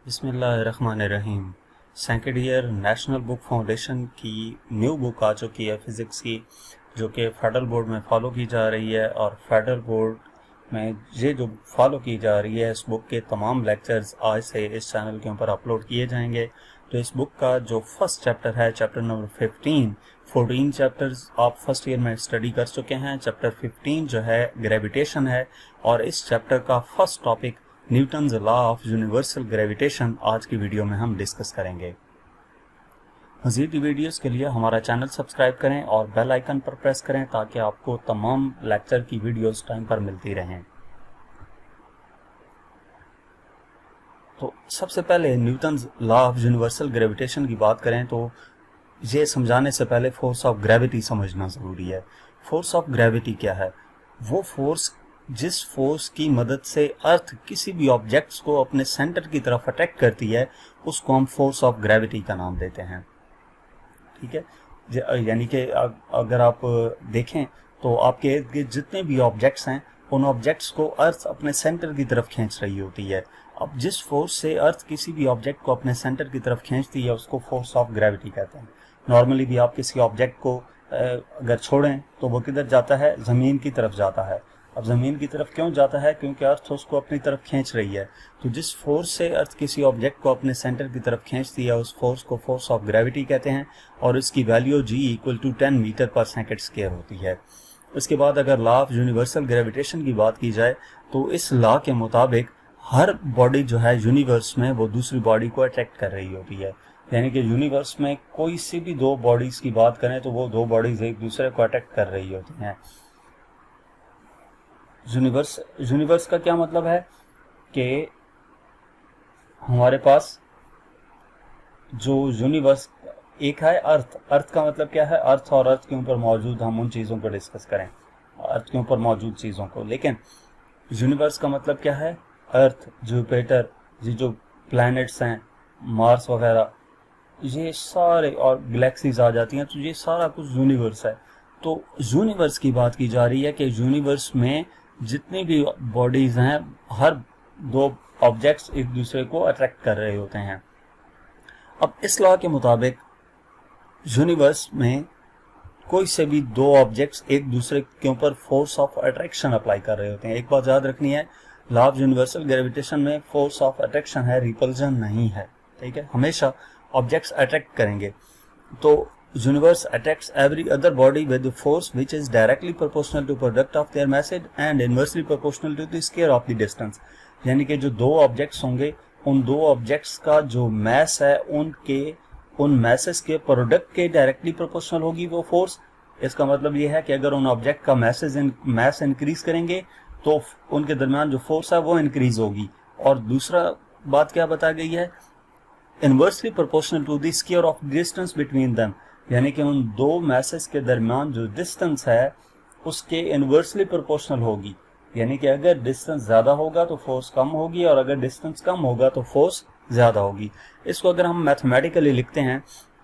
बिस्मिल्लाहिर्रहमानिर्रहीम। Second year national book foundation की new book आ चुकी है फिज़िक्स की, जो कि फेडरल बोर्ड में फ़ॉलो की जा रही है। और फेडरल बोर्ड में ये जो फॉलो की जा रही है, इस बुक के तमाम लेक्चर्स आज से इस चैनल के ऊपर अपलोड किए जाएंगे। तो इस बुक का जो फर्स्ट चैप्टर है, चैप्टर नंबर 14 चैप्टर्स आप फर्स्ट ईयर में स्टडी कर चुके हैं। चैप्टर 15 जो है ग्रेविटेशन है, और इस चैप्टर का first topic Newton's law of universal gravitation आज की वीडियो में हम डिस्कस करेंगे। मज़ीद वीडियोस के लिए हमारा चैनल सब्सक्राइब करें और बेल आइकन पर प्रेस करें ताकि आपको तमाम लेक्चर की वीडियोस टाइम पर मिलती रहें। तो सबसे पहले Newton's law of universal gravitation की बात करें तो ये समझाने से पहले फोर्स ऑफ ग्रेविटी समझना ज़रूरी है। फोर्स ऑफ ग्रेविटी क्या है? वो फोर्स जिस फोर्स की मदद से अर्थ किसी भी ऑब्जेक्ट्स को अपने सेंटर की तरफ अट्रैक्ट करती है, उसको हम फोर्स ऑफ ग्रेविटी का नाम देते हैं। ठीक है, यानी कि अगर आप देखें तो आपके इर्द गिर्द जितने भी ऑब्जेक्ट्स हैं, उन ऑब्जेक्ट्स को अर्थ अपने सेंटर की तरफ खींच रही होती है। अब जिस फोर्स से अर्थ किसी भी ऑब्जेक्ट को अपने सेंटर की तरफ खींचती है, उसको फोर्स ऑफ ग्रेविटी कहते हैं। नॉर्मली भी आप किसी ऑब्जेक्ट को अगर छोड़ें तो वो किधर जाता है? ज़मीन की तरफ जाता है। अब ज़मीन की तरफ क्यों जाता है? क्योंकि अर्थ उसको अपनी तरफ खींच रही है। तो जिस फोर्स से अर्थ किसी ऑब्जेक्ट को अपने सेंटर की तरफ खींचती है, उस फोर्स को फोर्स ऑफ ग्रेविटी कहते हैं, और इसकी वैल्यू G = 10 मीटर पर सेकंड स्क्वायर होती है। उसके बाद अगर लॉ ऑफ यूनिवर्सल ग्रेविटेशन की बात की जाए तो इस लॉ के मुताबिक हर बॉडी जो है यूनिवर्स में, वो दूसरी बॉडी को अट्रैक्ट कर रही होती है। यानी कि यूनिवर्स में कोई सी भी दो बॉडीज की बात करें तो वो दो बॉडीज एक दूसरे को अट्रैक्ट कर रही होती हैं। यूनिवर्स का क्या मतलब है कि हमारे पास जो यूनिवर्स एक है अर्थ का मतलब क्या है? अर्थ और अर्थ के ऊपर मौजूद, हम उन चीज़ों को डिस्कस करें, अर्थ के ऊपर मौजूद चीज़ों को। लेकिन यूनिवर्स का मतलब क्या है? अर्थ, जुपिटर, ये जो प्लैनेट्स हैं, मार्स वगैरह, ये सारे, और गैलेक्सीज आ जाती हैं, तो ये सारा कुछ यूनिवर्स है। तो यूनिवर्स की बात की जा रही है कि यूनिवर्स में जितनी भी बॉडीज हैं, हर दो ऑब्जेक्ट्स एक दूसरे को अट्रैक्ट कर रहे होते हैं। अब इस लॉ के मुताबिक यूनिवर्स में कोई से भी दो ऑब्जेक्ट्स एक दूसरे के ऊपर फोर्स ऑफ अट्रैक्शन अप्लाई कर रहे होते हैं। एक बात याद रखनी है, लॉ ऑफ यूनिवर्सल ग्रेविटेशन में फोर्स ऑफ अट्रैक्शन है, रिपल्जन नहीं है। ठीक है, हमेशा ऑब्जेक्ट्स अट्रैक्ट करेंगे। तो universe attracts every other body with the force which is directly proportional to product of their masses and inversely proportional to the square of the distance। यानी कि जो दो ऑब्जेक्ट्स होंगे, उन दो ऑब्जेक्ट्स का जो मैस है, उन मैसेस के प्रोडक्ट के डायरेक्टली प्रोपोर्शनल होगी वो फोर्स। इसका मतलब ये है कि अगर उन ऑब्जेक्ट का मैस इंक्रीज करेंगे तो उनके दरमियान जो फोर्स है वो इंक्रीज होगी। और दूसरा बात क्या बता गई है? Inversely proportional to the square of distance between them, यानी कि उन दो मैसेस के दरमियान जो डिस्टेंस है उसके इनवर्सली प्रोपोर्शनल होगी। यानी कि अगर डिस्टेंस ज़्यादा होगा तो फोर्स कम होगी, और अगर डिस्टेंस कम होगा तो फोर्स ज़्यादा होगी। इसको अगर हम मैथमेटिकली लिखते हैं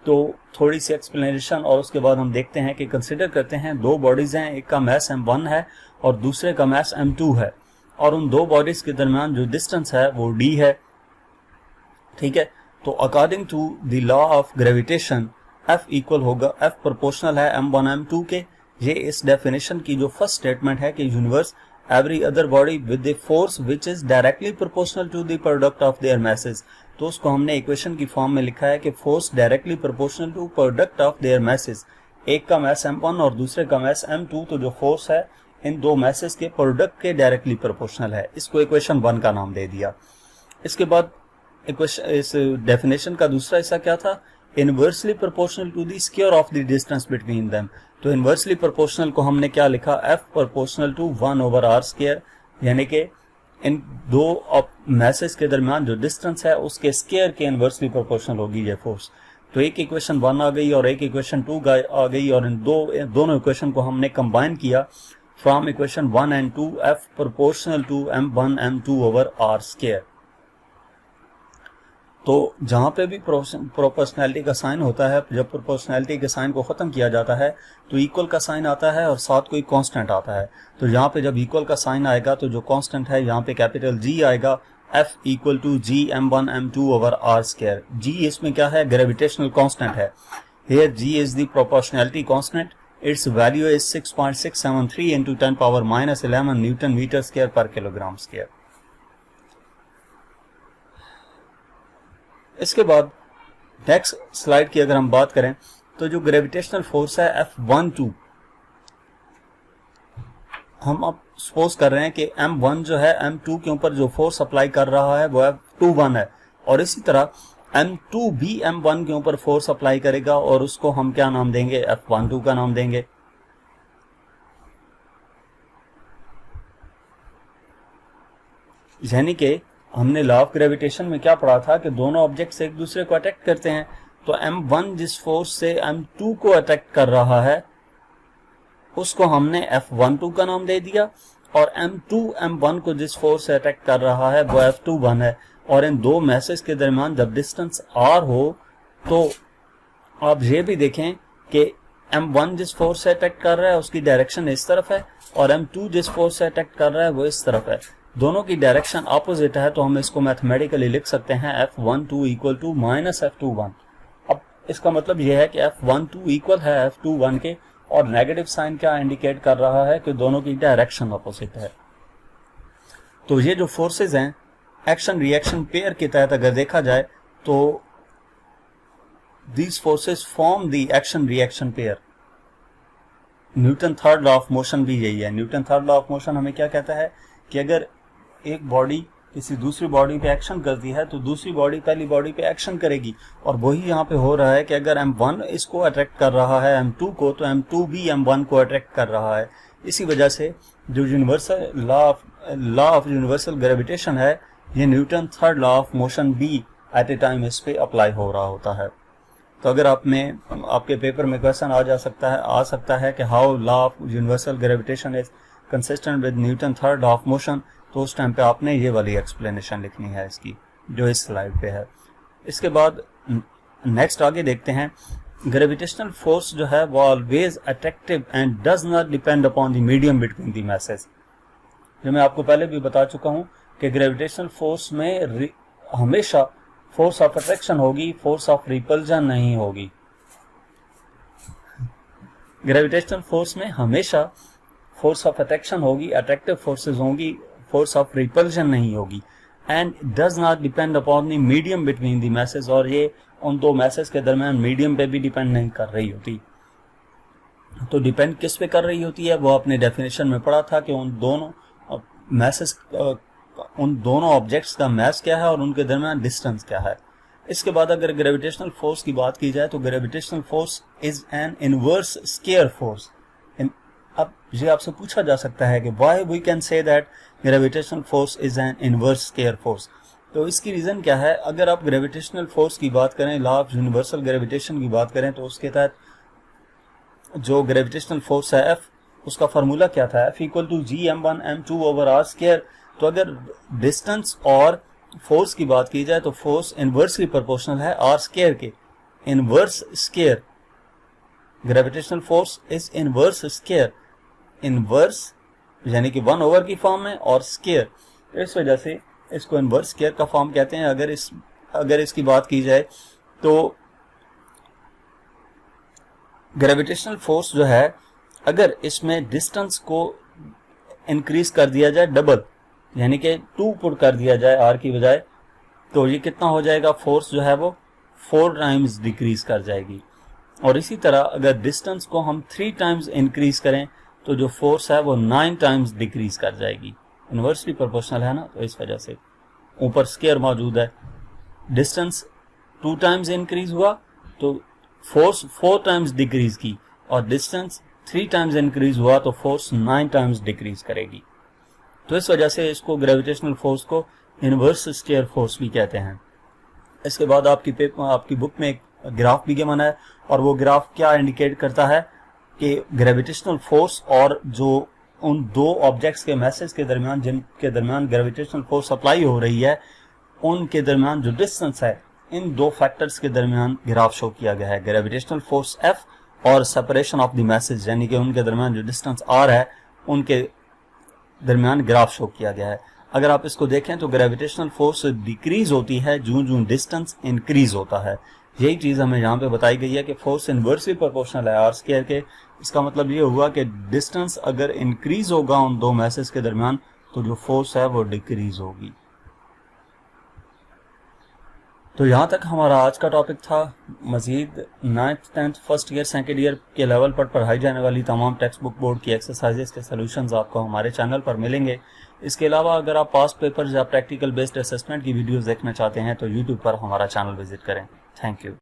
तो थोड़ी सी एक्सप्लेनेशन, और उसके बाद हम देखते हैं कि कंसिडर करते हैं दो बॉडीज़ हैं, एक का मैस m1 है और दूसरे का मैस m2 है, और उन दो बॉडीज़ के दरमियान जो डिस्टेंस है वो d है। ठीक है, तो according to the law of gravitation F equal होगा, F प्रोपोर्शनल है m1 m2 के। ये इस डेफिनेशन की जो फर्स्ट स्टेटमेंट है कि universe every other body with the force which is directly proportional to the product of their masses. तो उसको हमने इक्वेशन की फॉर्म में लिखा है कि force directly proportional to product of their masses. एक का मैस m1 और दूसरे का मैस m2, तो जो फोर्स है इन दो मैसेज के प्रोडक्ट के डायरेक्टली प्रोपोर्शनल है। इसको इक्वेशन 1 का नाम दे दिया। इसके बाद इस डेफिनेशन का दूसरा हिस्सा क्या था? Inversely proportional to the square of the distance between them. तो इनवर्सली प्रोपोर्शनल को हमने क्या लिखा? F प्रोपोर्शनल टू 1/r², यानी कि इन दो मैसेज के दरमियान जो डिस्टेंस है उसके स्क्वायर के इनवर्सली प्रोपोर्शनल होगी ये फोर्स। तो एक इक्वेशन 1 आ गई और एक इक्वेशन 2 आ गई, और इन दोनों इक्वेशन को हमने कंबाइन किया from equation 1 and 2, F proportional to m1 m2/r²। तो जहाँ पे भी प्रोपोर्शनैलिटी का साइन होता है, जब प्रोपोर्शनैलिटी के साइन को ख़त्म किया जाता है तो इक्वल का साइन आता है और साथ कोई कांस्टेंट आता है। तो यहाँ पे जब इक्वल का साइन आएगा तो जो कांस्टेंट है यहाँ पे कैपिटल G आएगा, F equal to G_m1 m2 over r square. G इसमें क्या है, ग्रेविटेशनल कांस्टेंट है। Here G is the proportionality constant. Its value is 6.673 into 10 power minus 11 Newton meter square per kilogram square. इसके बाद next slide की अगर हम बात करें तो जो ग्रेविटेशनल फोर्स है F12, हम अब सपोज कर रहे हैं कि M1 जो है M2 के ऊपर जो फोर्स अप्लाई कर रहा है वो F21 है, और इसी तरह M2 भी M1 के ऊपर फोर्स अप्लाई करेगा और उसको हम क्या नाम देंगे, F12 का नाम देंगे। यानी कि हमने लॉ ऑफ ग्रेविटेशन में क्या पढ़ा था कि दोनों ऑब्जेक्ट्स एक दूसरे को अट्रैक्ट करते हैं, तो M1 जिस फोर्स से M2 को अट्रैक्ट कर रहा है उसको हमने F12 का नाम दे दिया, और M2 M1 को जिस फोर्स से अट्रैक्ट कर रहा है वो F21 है। और इन दो मैसेज के दरमियान जब डिस्टेंस r हो तो आप ये भी देखें कि M1 जिस फोर्स से अट्रैक्ट कर रहा है उसकी डायरेक्शन इस तरफ है, और M2 जिस फोर्स से अट्रैक्ट कर रहा है वो इस तरफ है। दोनों की डायरेक्शन अपोजिट है, तो हम इसको मैथमेटिकली लिख सकते हैं F12 equal to minus F21। अब इसका मतलब यह है कि F12 इक्वल है F21 के, और नेगेटिव साइन क्या इंडिकेट कर रहा है कि दोनों की डायरेक्शन अपोजिट है। तो ये जो फोर्सेज हैं एक्शन रिएक्शन पेयर के तहत अगर देखा जाए तो these forces form the action reaction pair. Newton third law of motion भी यही है। Newton third law of motion हमें क्या कहता है कि अगर एक बॉडी किसी दूसरी बॉडी पे एक्शन करती है तो दूसरी बॉडी पहली बॉडी पे एक्शन करेगी, और वही यहाँ पे हो रहा है कि अगर M1 इसको अट्रैक्ट कर रहा है M2 को, तो M2 भी M1 को अट्रैक्ट कर रहा है। इसी वजह से जो universal law of universal gravitation है, ये Newton third law of motion भी एट ए टाइम इस पे अप्लाई हो रहा होता है। तो अगर आपके पेपर में क्वेश्चन आ सकता है कि how law of universal gravitation is consistent with Newton third law of motion, तो उस टाइम पे आपने ये वाली एक्सप्लेनेशन लिखनी है इसकी, जो इस स्लाइड पे है। इसके बाद नेक्स्ट आगे देखते हैं। ग्रेविटेशनल फोर्स जो है वो always attractive and does not depend upon the medium between the message. जो मैं आपको पहले भी बता चुका हूं कि ग्रेविटेशनल फोर्स में हमेशा फोर्स ऑफ अट्रैक्शन होगी, फोर्स ऑफ रिपल्जन नहीं होगी। ग्रेविटेशनल फोर्स में हमेशा फोर्स ऑफ अट्रैक्शन होगी, अट्रैक्टिव फोर्सेस होंगी, फोर्स ऑफ रिपल्जन नहीं होगी। And does not depend upon the medium between the message, और ये उन दो मैसेज के दरमियान मीडियम पे भी डिपेंड नहीं कर रही होती। तो डिपेंड किस पे कर रही होती है वो आपने डेफिनेशन में पढ़ा था कि उन दोनों ऑब्जेक्ट्स का मास क्या है और उनके दरमियान डिस्टेंस क्या है। इसके बाद अगर ग्रेविटेशनल फोर्स की बात की जाए तो gravitational force is an inverse square force. अब ये आपसे पूछा जा सकता है कि why we can say that gravitational force is an inverse square force. तो इसकी रीजन क्या है? अगर आप ग्रेविटेशनल फोर्स की बात करें, लॉ ऑफ यूनिवर्सल ग्रेविटेशन की बात करें, तो उसके तहत जो ग्रेविटेशनल फोर्स है F, उसका फार्मूला क्या था? F equal to G_m1 m2 over r square. तो अगर डिस्टेंस और फोर्स की बात की जाए तो फोर्स इनवर्सली प्रोपोर्शनल है r स्क्वायर के। Inverse square, gravitational force is inverse square. Inverse यानी कि 1 ओवर की फॉर्म में और स्क्वायर, इस वजह से इसको इनवर्स स्क्वायर का फॉर्म कहते हैं। अगर इसकी बात की जाए तो ग्रेविटेशनल फोर्स जो है, अगर इसमें डिस्टेंस को इंक्रीज कर दिया जाए डबल, यानी कि 2 पुट कर दिया जाए r की बजाय, तो ये कितना हो जाएगा? फोर्स जो है वो 4 टाइम्स डिक्रीज कर जाएगी। और इसी तरह अगर डिस्टेंस को हम 3 टाइम्स इंक्रीज करें तो जो फोर्स है वो 9 टाइम्स डिक्रीज कर जाएगी। इनवर्सली प्रोपोर्शनल है ना, तो इस वजह से ऊपर स्क्वायर मौजूद है। डिस्टेंस 2 टाइम्स इंक्रीज हुआ तो फोर्स 4 टाइम्स डिक्रीज की, और डिस्टेंस 3 टाइम्स इंक्रीज हुआ तो फोर्स 9 टाइम्स डिक्रीज करेगी। तो इस वजह से इसको ग्रेविटेशनल फोर्स को इनवर्स स्क्वायर फोर्स भी कहते हैं। इसके बाद आपकी बुक में एक ग्राफ भी गिवन है, और वो ग्राफ क्या इंडिकेट करता है कि ग्रेविटेशनल फोर्स और जो उन दो ऑब्जेक्ट्स के मैसेज के दरमियान, जिनके दरमियान ग्रेविटेशनल फोर्स अप्लाई हो रही है, उनके दरमियान जो डिस्टेंस है, इन दो फैक्टर्स के दरमियान ग्राफ शो किया गया है। ग्रेविटेशनल फोर्स F और सेपरेशन ऑफ द मैसेज, यानी कि उनके दरमियान जो डिस्टेंस R है, उनके दरमियान ग्राफ शो किया गया है। अगर आप इसको देखें तो ग्रेविटेशनल फोर्स डिक्रीज होती है जूं जूं डिस्टेंस इंक्रीज होता है। यही चीज हमें यहाँ पे बताई गई है कि फोर्स इनवर्सली प्रोपोर्शनल है आर स्क्वायर के। इसका मतलब ये हुआ कि डिस्टेंस अगर इंक्रीज होगा उन दो मैसेज के दरमियान तो जो फोर्स है वो डिक्रीज होगी। तो यहाँ तक हमारा आज का टॉपिक था। मजीद 9th 10th first year second year के लेवल पर पढ़ाई जाने वाली तमाम टेक्स्ट बुक बोर्ड की एक्सरसाइजेस के सॉल्यूशंस आपको हमारे चैनल पर मिलेंगे। इसके अलावा अगर आप पास्ट पेपर्स या प्रैक्टिकल बेस्ड असेसमेंट की वीडियोस देखना चाहते हैं तो यूट्यूब पर हमारा चैनल विजिट करें। Thank you.